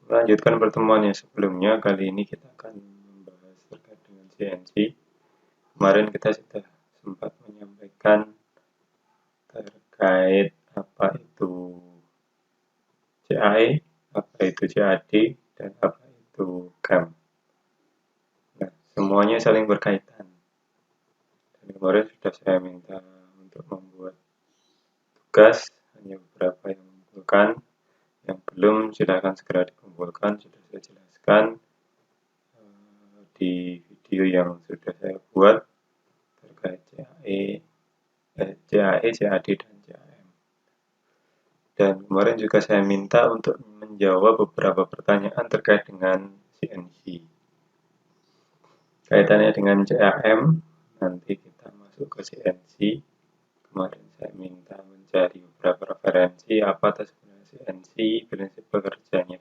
Melanjutkan pertemuan yang sebelumnya, kali ini kita akan membahas terkait dengan CNC. Kemarin kita sudah sempat menyampaikan terkait apa itu CAE, apa itu CAD, dan apa itu CAM. Nah, semuanya saling berkaitan. Dan kemarin sudah saya minta untuk membuat tugas, hanya beberapa yang mengumpulkan. Yang belum, silakan segera dikumpulkan. Sudah saya jelaskan di video yang sudah saya buat terkait CAE, CAD, dan CAM. Dan kemarin juga saya minta untuk menjawab beberapa pertanyaan terkait dengan CNC. Kaitannya dengan CAM, nanti kita masuk ke CNC. Kemarin saya minta mencari beberapa referensi apa itu sebenarnya CNC, prinsip pekerjaannya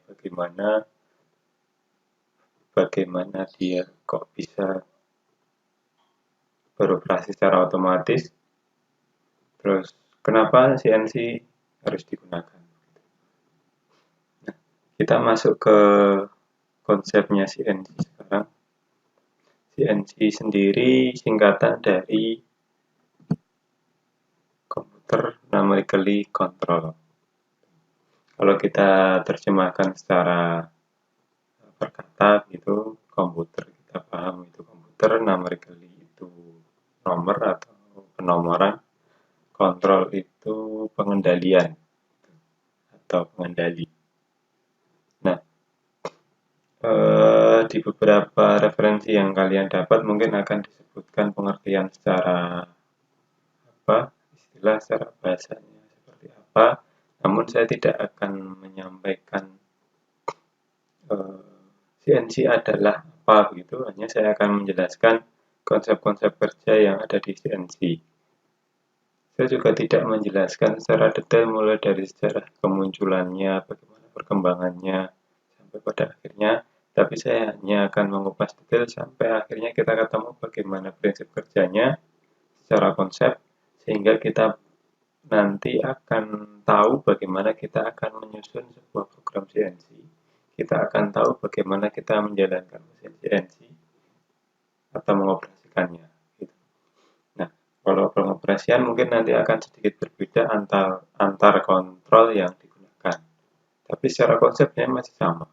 bagaimana dia kok bisa beroperasi secara otomatis, terus kenapa CNC harus digunakan. Nah, kita masuk ke konsepnya CNC sekarang. CNC sendiri singkatan dari Computer Numerically Control. Kalau kita terjemahkan secara berkata gitu, komputer kita paham itu komputer, numerically itu nomor atau penomoran, kontrol itu pengendalian atau pengendali. Nah, di beberapa referensi yang kalian dapat mungkin akan disebutkan pengertian secara istilah secara bahasanya seperti apa, namun saya tidak akan menyampaikan CNC adalah apa begitu, hanya saya akan menjelaskan konsep-konsep kerja yang ada di CNC. Saya juga tidak menjelaskan secara detail mulai dari sejarah kemunculannya, bagaimana perkembangannya, sampai pada akhirnya, tapi saya hanya akan mengupas detail sampai akhirnya kita ketemu bagaimana prinsip kerjanya secara konsep, sehingga kita nanti akan tahu bagaimana kita akan menyusun sebuah program CNC. Kita akan tahu bagaimana kita menjalankan mesin CNC atau mengoperasikannya. Nah, kalau pengoperasian mungkin nanti akan sedikit berbeda antar kontrol yang digunakan. Tapi secara konsepnya masih sama.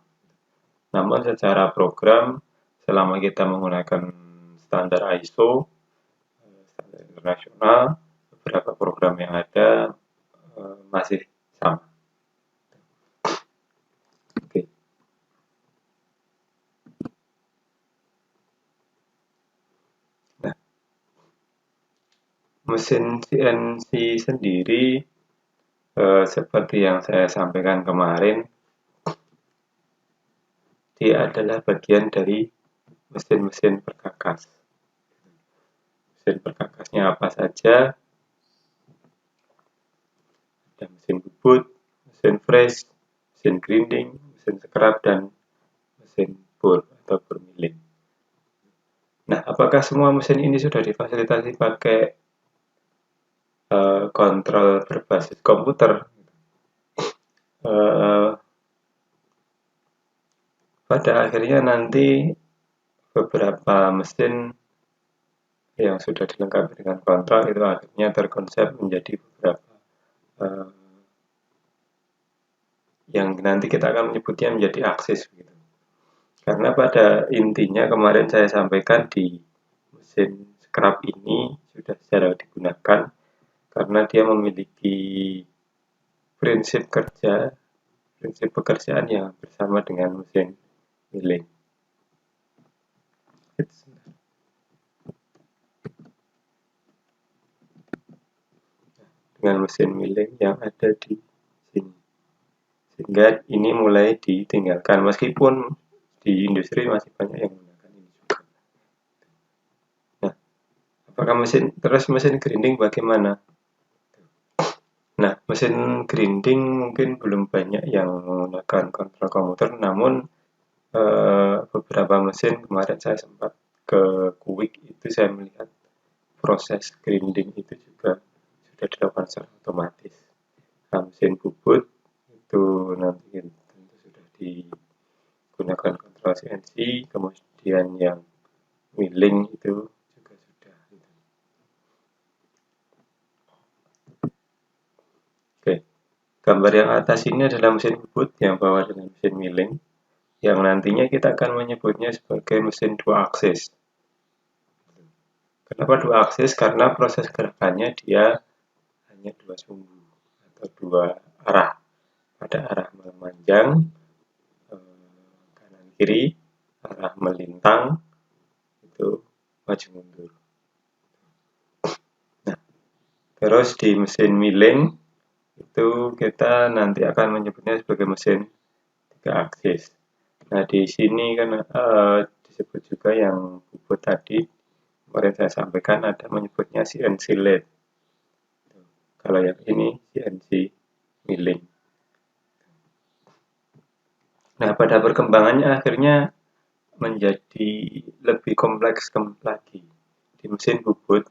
Namun secara program, selama kita menggunakan standar ISO, standar internasional, beberapa program yang ada masih sama. Oke. Nah, mesin CNC sendiri seperti yang saya sampaikan kemarin, dia adalah bagian dari mesin-mesin perkakas. Mesin perkakasnya apa saja? Ada mesin bubut, mesin fresh, mesin grinding, mesin scrap, dan mesin bor atau bor milling. Nah, apakah semua mesin ini sudah difasilitasi pakai kontrol berbasis komputer? Pada akhirnya nanti beberapa mesin yang sudah dilengkapi dengan kontrol itu akhirnya terkonsep menjadi beberapa yang nanti kita akan menyebutnya menjadi aksis gitu. Karena pada intinya kemarin saya sampaikan di mesin scrap ini sudah jarang digunakan karena dia memiliki prinsip pekerjaan yang bersama dengan mesin milling. Dengan mesin milling yang ada di sini. Sehingga ini mulai ditinggalkan meskipun di industri masih banyak yang menggunakan ini juga. Nah, apakah mesin grinding bagaimana? Nah, mesin grinding mungkin belum banyak yang menggunakan kontrol komputer, namun beberapa mesin kemarin saya sempat ke Kuwik itu saya melihat proses grinding itu juga sudah dilakukan secara otomatis. Nah, mesin bubut itu nanti tentu sudah digunakan kontrol CNC, kemudian yang milling itu juga sudah. Oke, gambar yang atas ini adalah mesin bubut, yang bawah adalah mesin milling, yang nantinya kita akan menyebutnya sebagai mesin dua aksis. Kenapa dua aksis? Karena proses gerakannya dia hanya dua sumbu atau dua arah. Ada arah memanjang, kanan kiri, arah melintang, itu maju mundur. Nah, terus di mesin milling itu kita nanti akan menyebutnya sebagai mesin tiga aksis. Nah, di sini kan disebut juga yang bubut tadi, kemarin saya sampaikan ada menyebutnya CNC lathe. Kalau yang ini CNC milling. Nah, pada perkembangannya akhirnya menjadi lebih kompleks lagi. Di mesin bubut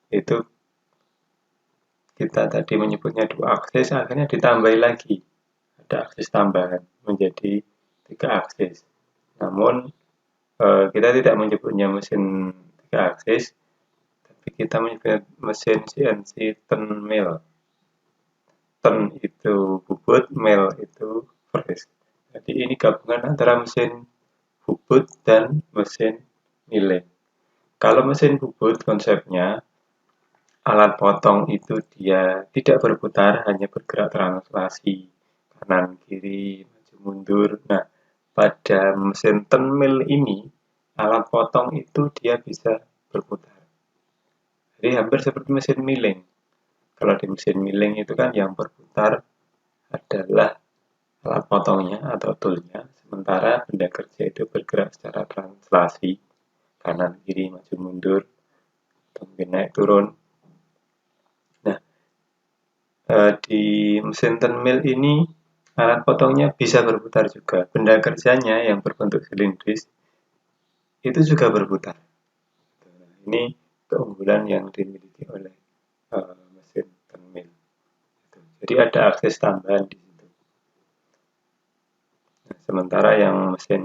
itu kita tadi menyebutnya dua aksis, akhirnya ditambahi lagi. Ada aksis tambahan menjadi tiga aksis. Namun kita tidak menyebutnya mesin tiga aksis, tapi kita menyebutnya mesin CNC turn mill. Turn itu bubut, mill itu press. Jadi ini gabungan antara mesin bubut dan mesin milling. Kalau mesin bubut konsepnya alat potong itu dia tidak berputar, hanya bergerak translasi kanan kiri, maju mundur. Nah, pada mesin turn mill ini alat potong itu dia bisa berputar. Jadi hampir seperti mesin milling. Kalau di mesin milling itu kan yang berputar adalah alat potongnya atau toolnya, sementara benda kerja itu bergerak secara translasi kanan kiri, maju mundur, atau mungkin naik turun. Nah, di mesin turn mill ini alat potongnya bisa berputar juga. Benda kerjanya yang berbentuk silindris itu juga berputar. Nah, ini keunggulan yang dimiliki oleh mesin turn mill. Jadi ada akses tambahan di situ. Nah, sementara yang mesin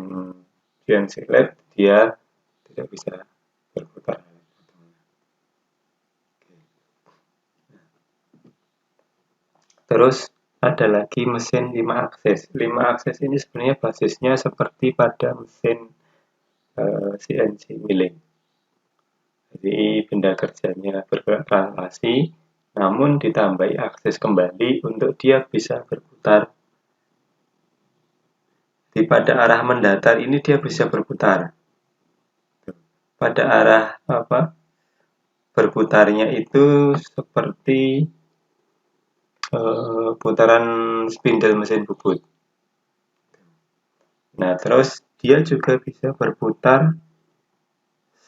CNC lathe dia tidak bisa berputar. Terus ada lagi mesin 5 akses. 5 akses ini sebenarnya basisnya seperti pada mesin CNC milling. Jadi benda kerjanya bergerak translasi, namun ditambahi akses kembali untuk dia bisa berputar. Di pada arah mendatar ini dia bisa berputar. Pada arah berputarnya itu seperti putaran spindle mesin bubut. Nah, terus dia juga bisa berputar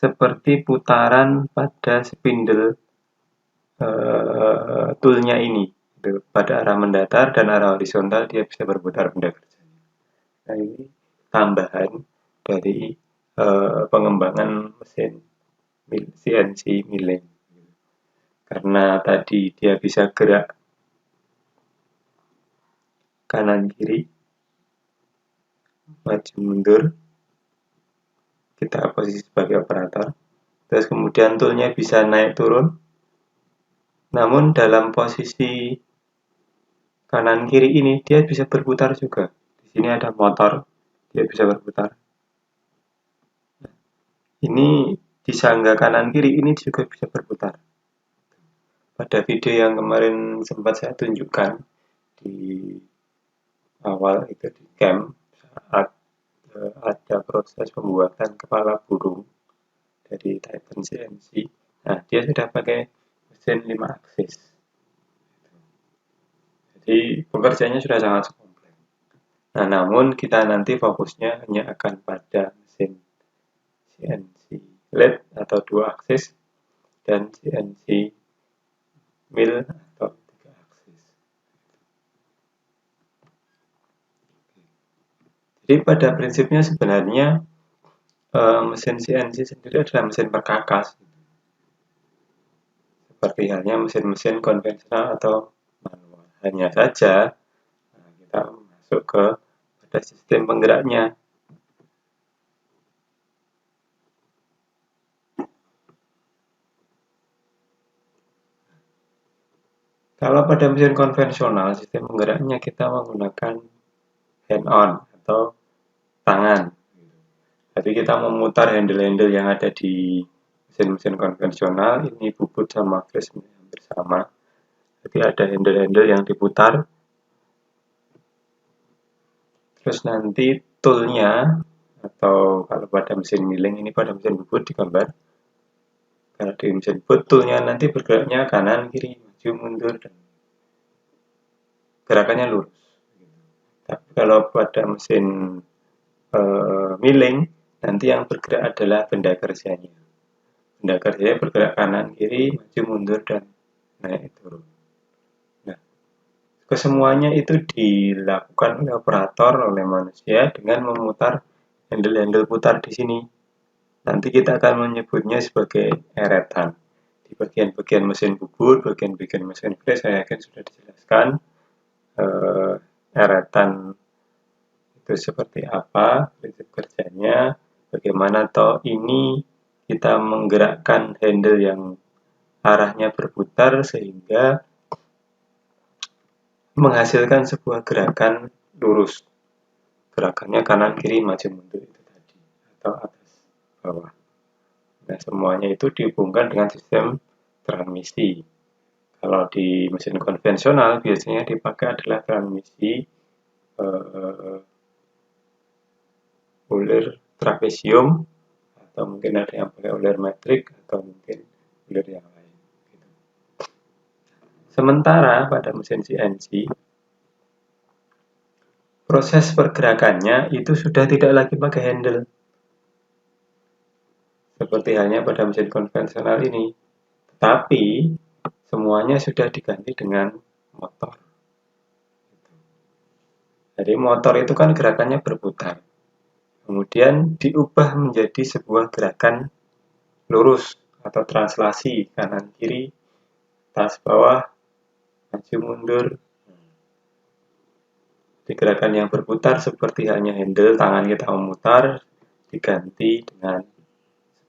seperti putaran pada spindle toolnya ini. Pada arah mendatar dan arah horizontal dia bisa berputar benda kerjanya. Nah, ini tambahan dari pengembangan mesin CNC milling. Karena tadi dia bisa gerak kanan kiri, maju mundur, kita posisi sebagai operator. Terus kemudian toolnya bisa naik turun, namun dalam posisi kanan kiri ini dia bisa berputar juga. Di sini ada motor, dia bisa berputar. Ini di sangga kanan kiri ini juga bisa berputar. Pada video yang kemarin sempat saya tunjukkan di awal itu di camp saat ada proses pembuatan kepala burung dari Titan CNC. Nah, dia sudah pakai mesin 5 aksis. Jadi pekerjaannya sudah sangat kompleks. Nah, namun kita nanti fokusnya hanya akan pada mesin CNC lathe atau 2 aksis dan CNC mill atau 3 aksis. Jadi pada prinsipnya sebenarnya mesin CNC sendiri adalah mesin perkakas. Seperti halnya mesin-mesin konvensional atau manual. Hanya saja kita masuk ke pada sistem penggeraknya. Kalau pada mesin konvensional, sistem penggeraknya kita menggunakan hand-on atau tangan. Jadi kita memutar handle-handle yang ada di mesin-mesin konvensional, ini bubut sama flash hampir sama. Jadi ada handle-handle yang diputar. Terus nanti toolnya, atau kalau pada mesin milling, ini pada mesin bubut digambar. Kalau di mesin bubut, toolnya nanti bergeraknya kanan, kiri, maju, mundur, dan gerakannya lurus. Tapi kalau pada mesin milling, nanti yang bergerak adalah benda kerjanya. Benda kerjanya bergerak kanan, kiri, maju, mundur, dan naik turun. Nah, kesemuanya itu dilakukan oleh operator, oleh manusia dengan memutar handle-handle putar di sini. Nanti kita akan menyebutnya sebagai eretan. Di bagian-bagian mesin bubut, bagian-bagian mesin flash, saya yakin sudah dijelaskan eretan itu seperti apa, prinsip kerjanya, bagaimana toh ini kita menggerakkan handle yang arahnya berputar sehingga menghasilkan sebuah gerakan lurus. Gerakannya kanan, kiri, maju, mundur itu tadi, atau atas, bawah. Nah, semuanya itu dihubungkan dengan sistem transmisi. Kalau di mesin konvensional biasanya dipakai adalah transmisi ulir trapesium, atau mungkin ada yang pakai ulir metrik, atau mungkin ulir yang lain. Sementara pada mesin CNC, proses pergerakannya itu sudah tidak lagi pakai handle, seperti halnya pada mesin konvensional ini. Tetapi semuanya sudah diganti dengan motor. Jadi motor itu kan gerakannya berputar. Kemudian diubah menjadi sebuah gerakan lurus atau translasi kanan kiri, atas bawah, maju mundur. Di gerakan yang berputar seperti hanya handle tangan kita memutar diganti dengan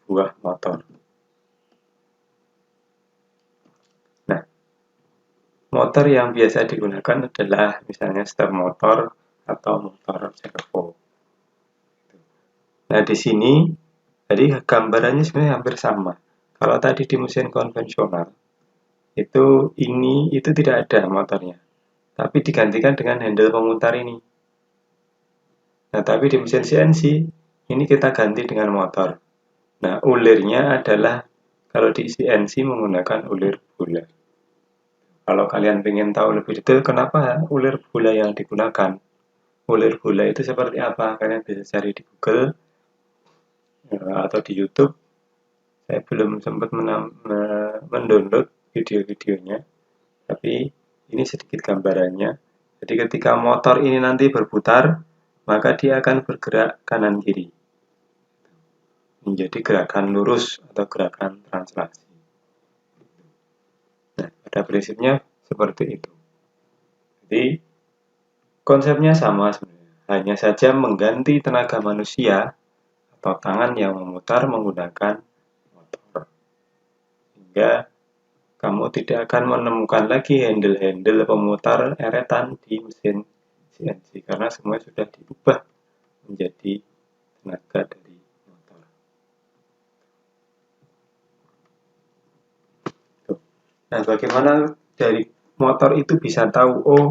sebuah motor. Nah, motor yang biasa digunakan adalah misalnya step motor atau motor servo. Nah, di sini jadi gambarannya sebenarnya hampir sama. Kalau tadi di mesin konvensional itu tidak ada motornya, tapi digantikan dengan handle pemutar ini. Nah, tapi di mesin CNC ini kita ganti dengan motor. Nah, ulirnya adalah kalau di CNC menggunakan ulir bulat. Kalau kalian ingin tahu lebih detail kenapa ulir bola yang digunakan, ulir bola itu seperti apa, kalian bisa cari di Google atau di YouTube. Saya belum sempat mendownload video-videonya, tapi ini sedikit gambarannya. Jadi ketika motor ini nanti berputar, maka dia akan bergerak kanan kiri menjadi gerakan lurus atau gerakan translasi. Nah, pada prinsipnya seperti itu. Jadi konsepnya sama sebenarnya, hanya saja mengganti tenaga manusia atau tangan yang memutar menggunakan motor. Sehingga kamu tidak akan menemukan lagi handle-handle pemutar eretan di mesin CNC karena semua sudah diubah menjadi tenaga dari motor. Nah, bagaimana dari motor itu bisa tahu, oh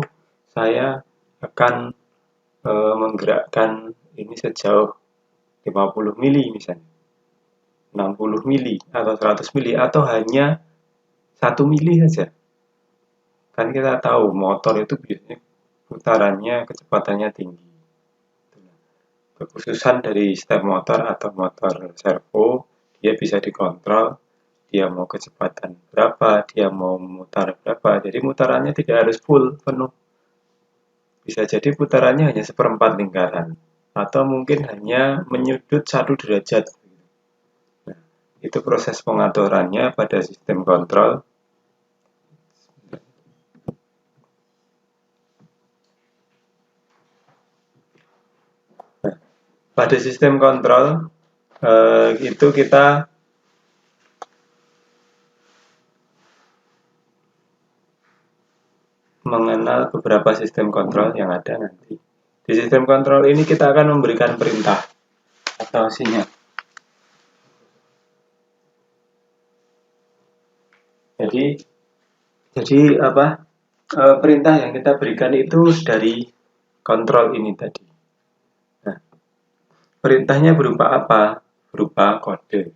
saya akan menggerakkan ini sejauh 50 mili misalnya, 60 mili atau 100 mili atau hanya 1 mili saja. Kan kita tahu motor itu biasanya putarannya kecepatannya tinggi. Kekhususan dari step motor atau motor servo, dia bisa dikontrol, dia mau kecepatan berapa, dia mau memutar berapa. Jadi mutarannya tidak harus full penuh. Bisa jadi putarannya hanya 1/4 lingkaran, atau mungkin hanya menyudut 1 derajat. Nah, itu proses pengaturannya pada sistem kontrol. pada sistem kontrol itu kita mengenal beberapa sistem kontrol yang ada nanti. Di sistem kontrol ini kita akan memberikan perintah atau sinyal. Jadi apa? Perintah yang kita berikan itu dari kontrol ini tadi. Nah, perintahnya berupa apa? Berupa kode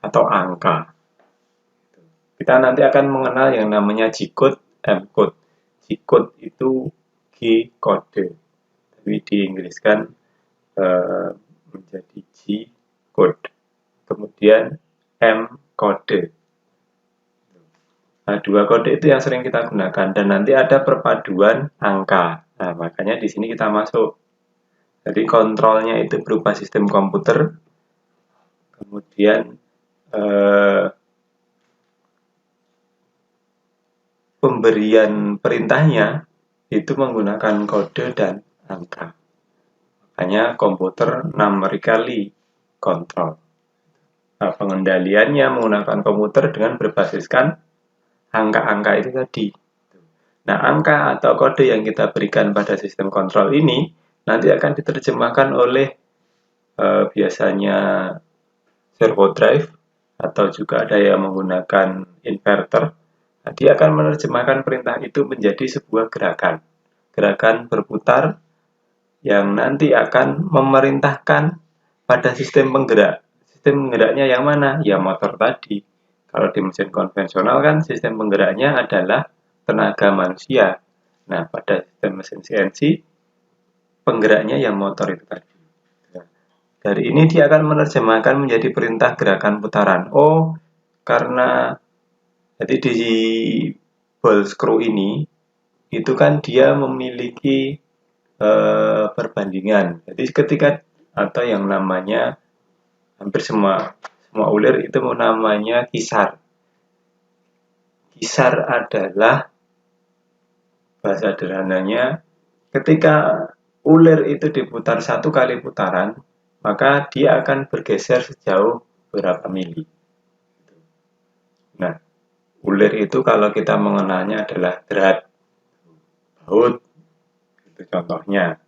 atau angka. Kita nanti akan mengenal yang namanya G-code, M-code. G-code itu G kode, tapi diinggriskan menjadi G code. Kemudian M kode. Nah, dua kode itu yang sering kita gunakan dan nanti ada perpaduan angka. Nah, makanya di sini kita masuk. Jadi kontrolnya itu berupa sistem komputer. Kemudian pemberian perintahnya itu menggunakan kode dan angka. Makanya komputer numerically control. Nah, pengendaliannya menggunakan komputer dengan berbasiskan angka-angka itu tadi. Nah, angka atau kode yang kita berikan pada sistem kontrol ini nanti akan diterjemahkan oleh biasanya servo drive atau juga ada yang menggunakan inverter. Nah, dia akan menerjemahkan perintah itu menjadi sebuah gerakan berputar yang nanti akan memerintahkan pada sistem penggerak. Sistem penggeraknya yang mana? Ya motor tadi. Kalau di mesin konvensional kan sistem penggeraknya adalah tenaga manusia. Nah, pada sistem mesin CNC penggeraknya yang motor itu tadi. Nah, dari ini dia akan menerjemahkan menjadi perintah gerakan putaran. Oh, karena jadi di ball screw ini itu kan dia memiliki perbandingan. Jadi ketika atau yang namanya hampir semua ulir itu namanya kisar. Kisar adalah bahasa sederhananya ketika ulir itu diputar satu kali putaran, maka dia akan bergeser sejauh berapa mili. Nah, ulir itu kalau kita mengenalnya adalah berat, baut, itu contohnya.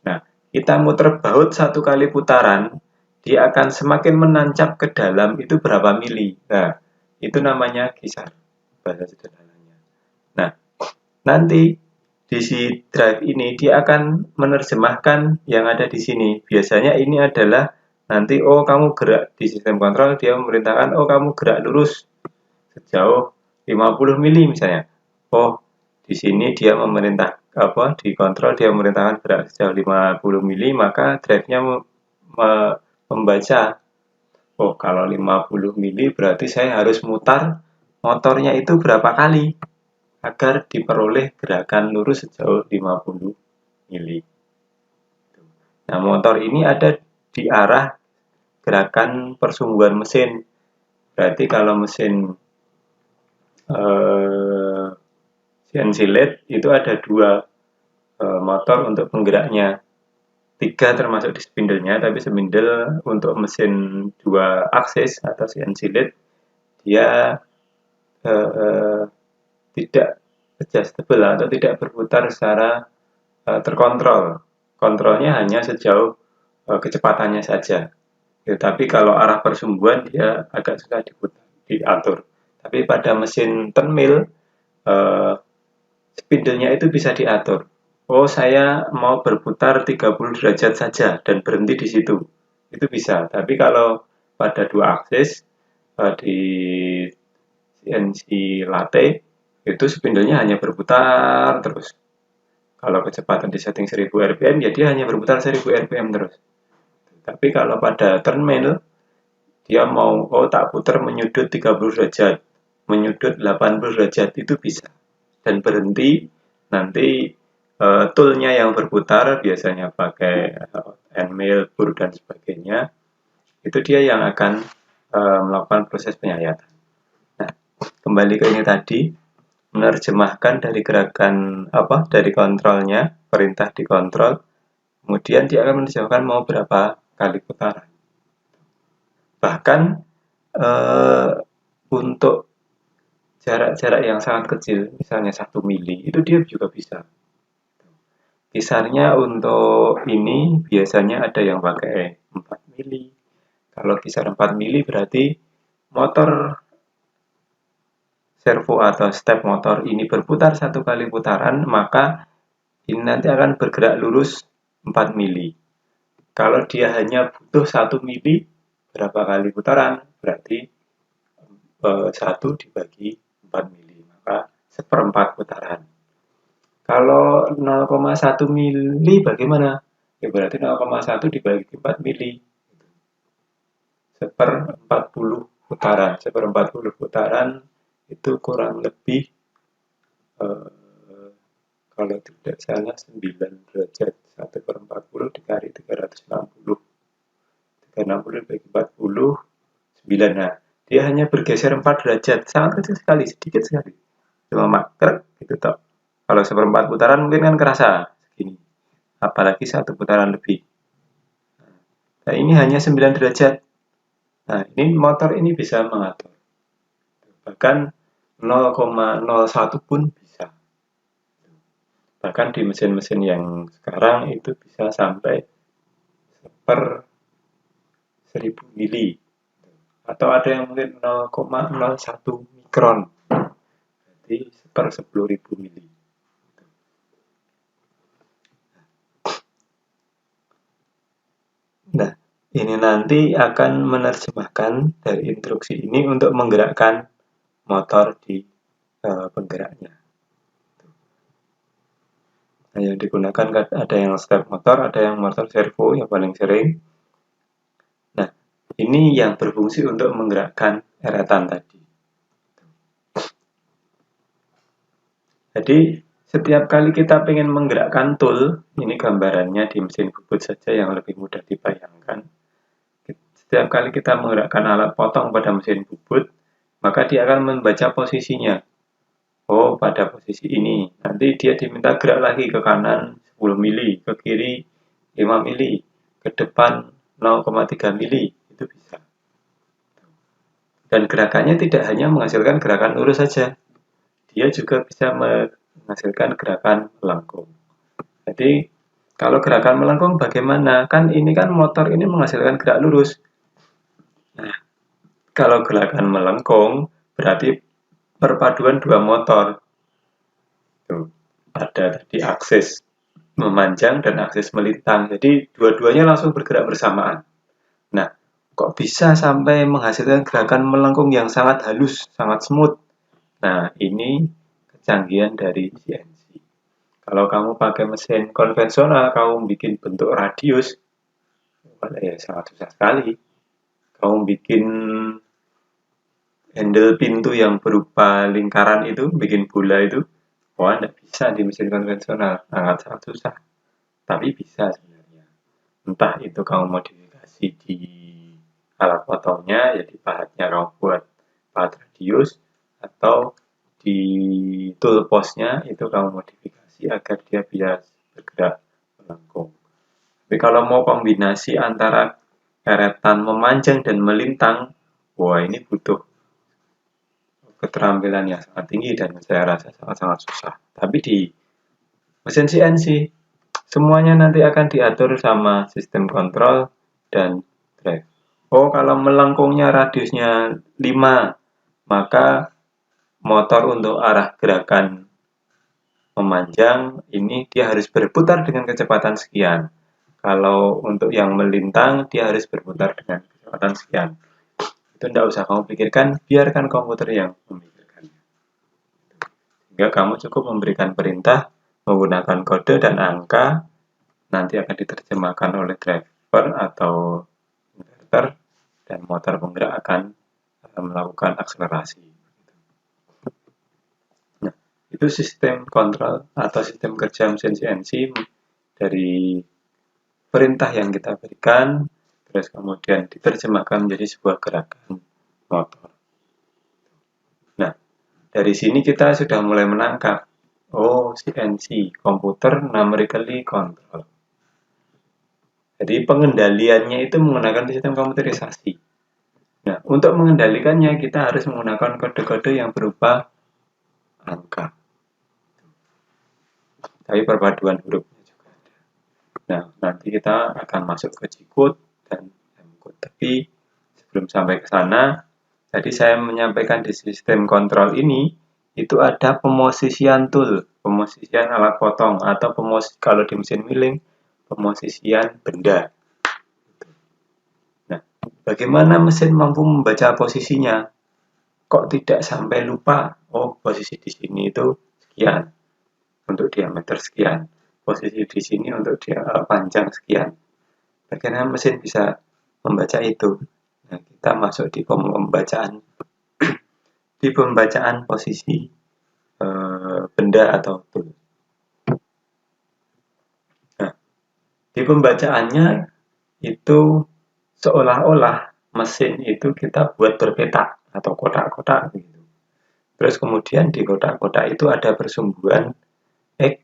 Nah, kita muter baut satu kali putaran, dia akan semakin menancap ke dalam itu berapa mili. Nah, itu namanya kisar, bahasa sederhananya. Nah, nanti di si drive ini dia akan menerjemahkan yang ada di sini. Biasanya ini adalah nanti kamu gerak di sistem kontrol, dia memerintahkan kamu gerak lurus sejauh 50 mili misalnya. Di sini dia memerintah di kontrol dia memerintahkan gerak sejauh 50 mili, maka drive-nya membaca kalau 50 mili berarti saya harus mutar motornya itu berapa kali agar diperoleh gerakan lurus sejauh 50 mili. Nah, motor ini ada di arah gerakan persungguhan mesin. Berarti kalau mesin CNC lathe itu ada dua motor untuk penggeraknya. 3 termasuk di spindle-nya, tapi spindle untuk mesin 2 aksis atau CNC lathe dia tidak adjustable atau tidak berputar secara terkontrol. Kontrolnya hanya sejauh kecepatannya saja. Tapi kalau arah persungguhan dia agak susah diatur. Tapi pada mesin turn mill spindle-nya itu bisa diatur. Saya mau berputar 30 derajat saja dan berhenti di situ. Itu bisa. Tapi kalau pada 2 aksis di CNC lathe itu spindle-nya hanya berputar terus. Kalau kecepatan di setting 1000 rpm ya dia hanya berputar 1000 rpm terus. Tapi kalau pada turn mill dia mau tak putar menyudut 30 derajat, menyudut 80 derajat itu bisa. Dan berhenti nanti toolnya yang berputar biasanya pakai end mill, bur dan sebagainya. Itu dia yang akan melakukan proses penyayatan. Nah, kembali ke ini tadi, menerjemahkan dari gerakan dari kontrolnya, perintah dikontrol Kemudian dia akan menerjemahkan mau berapa kali putaran. Bahkan untuk jarak-jarak yang sangat kecil, misalnya 1 mili, itu dia juga bisa. Kisarnya untuk ini biasanya ada yang pakai 4 mili. Kalau kisar 4 mili berarti motor servo atau step motor ini berputar 1 kali putaran, maka ini nanti akan bergerak lurus 4 mili. Kalau dia hanya butuh 1 mili, berapa kali putaran? Berarti 1 dibagi 4 mili, maka 1/4 putaran. Kalau 0,1 mili bagaimana? Ya berarti 0,1 dibagi 4 mili. 1/40 putaran. 1/40 putaran itu kurang lebih kalau tidak salah 9 derajat. 1/40 dikali 360. 360 dibagi 40, 9. Nah, dia hanya bergeser 4 derajat. Sangat kecil sekali, sedikit sekali. Cuma makrek gitu toh. Kalau 1/4 putaran mungkin kan kerasa segini. Apalagi 1 putaran lebih. Nah, ini hanya 9 derajat. Nah, ini motor ini bisa mengatur. Bahkan 0,01 pun bisa. Bahkan di mesin-mesin yang sekarang itu bisa sampai per 1000 mili. Atau ada yang mungkin 0,01 mikron. Jadi per 10.000 mili. Nah, ini nanti akan menerjemahkan dari instruksi ini untuk menggerakkan motor di penggeraknya. Nah, yang digunakan ada yang step motor, ada yang motor servo yang paling sering. Nah, ini yang berfungsi untuk menggerakkan eretan tadi. Jadi, setiap kali kita ingin menggerakkan tool, ini gambarannya di mesin bubut saja yang lebih mudah dibayangkan. Setiap kali kita menggerakkan alat potong pada mesin bubut, maka dia akan membaca posisinya. Oh, pada posisi ini. Nanti dia diminta gerak lagi ke kanan 10 mili, ke kiri 5 mili, ke depan 0,3 mili. Itu bisa. Dan gerakannya tidak hanya menghasilkan gerakan lurus saja. Dia juga bisa menghasilkan gerakan melengkung. Jadi, kalau gerakan melengkung bagaimana? Kan ini kan motor ini menghasilkan gerak lurus. Nah, kalau gerakan melengkung berarti perpaduan dua motor. Tuh, ada tadi aksis memanjang dan aksis melintang. Jadi dua-duanya langsung bergerak bersamaan. Nah, kok bisa sampai menghasilkan gerakan melengkung yang sangat halus, sangat smooth? Nah, ini kecanggihan dari CNC. Kalau kamu pakai mesin konvensional, kamu bikin bentuk radius, ya sangat susah sekali. Kamu bikin handle pintu yang berupa lingkaran itu, bikin bola itu, wah, tidak bisa di mesin konvensional, sangat susah. Tapi bisa sebenarnya. Entah itu kamu modifikasi di alat potongnya, jadi pahatnya kamu buat pahat radius, atau di tool postnya itu kamu modifikasi agar dia bisa bergerak melengkung. Tapi kalau mau kombinasi antara eretan memanjang dan melintang, wah ini butuh keterampilan yang sangat tinggi dan saya rasa sangat-sangat susah. Tapi di mesin CNC semuanya nanti akan diatur sama sistem kontrol dan drive. Oh, kalau melengkungnya radiusnya 5, maka motor untuk arah gerakan memanjang ini dia harus berputar dengan kecepatan sekian. Kalau untuk yang melintang dia harus berputar dengan kecepatan sekian. Itu tidak usah kamu pikirkan, biarkan komputer yang memikirkannya. Sehingga kamu cukup memberikan perintah menggunakan kode dan angka, nanti akan diterjemahkan oleh driver atau inverter, dan motor penggerak akan melakukan akselerasi. Nah, itu sistem kontrol atau sistem kerja mesin CNC dari perintah yang kita berikan, terus kemudian diterjemahkan menjadi sebuah gerakan motor. Nah, dari sini kita sudah mulai menangkap, oh CNC, Computer Numerically Control. Jadi pengendaliannya itu menggunakan sistem komputerisasi. Nah, untuk mengendalikannya kita harus menggunakan kode-kode yang berupa angka. Tapi perpaduan hurufnya juga ada. Nah, nanti kita akan masuk ke G-code dan M-code. Tapi sebelum sampai ke sana, tadi saya menyampaikan di sistem kontrol ini itu ada pemosisian tool, pemosisian alat potong, atau kalau di mesin milling, pemosisian benda. Nah, bagaimana mesin mampu membaca posisinya? Kok tidak sampai lupa? Oh, posisi di sini itu sekian untuk diameter sekian, posisi di sini untuk panjang sekian. Bagaimana mesin bisa membaca itu? Nah, kita masuk di pembacaan posisi benda atau tool. Nah, di pembacaannya itu seolah-olah mesin itu kita buat berpetak atau kotak-kotak gitu. Terus kemudian di kotak-kotak itu ada persumbuhan X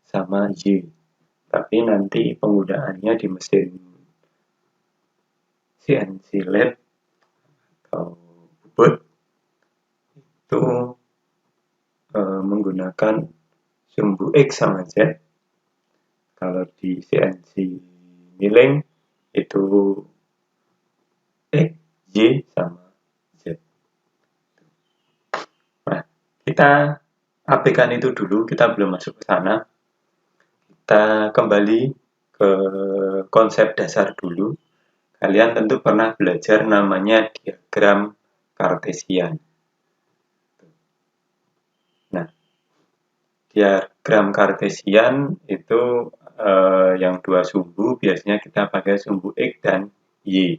sama Y. Tapi nanti penggunaannya di mesin CNC lathe atau bot itu menggunakan sumbu X sama Z. Kalau di CNC milling itu X, Y sama Z. Nah, kita abaikan itu dulu, kita belum masuk ke sana. Kita kembali ke konsep dasar dulu. Kalian tentu pernah belajar namanya diagram Kartesian. Nah, diagram Kartesian itu yang dua sumbu biasanya kita pakai sumbu X dan Y.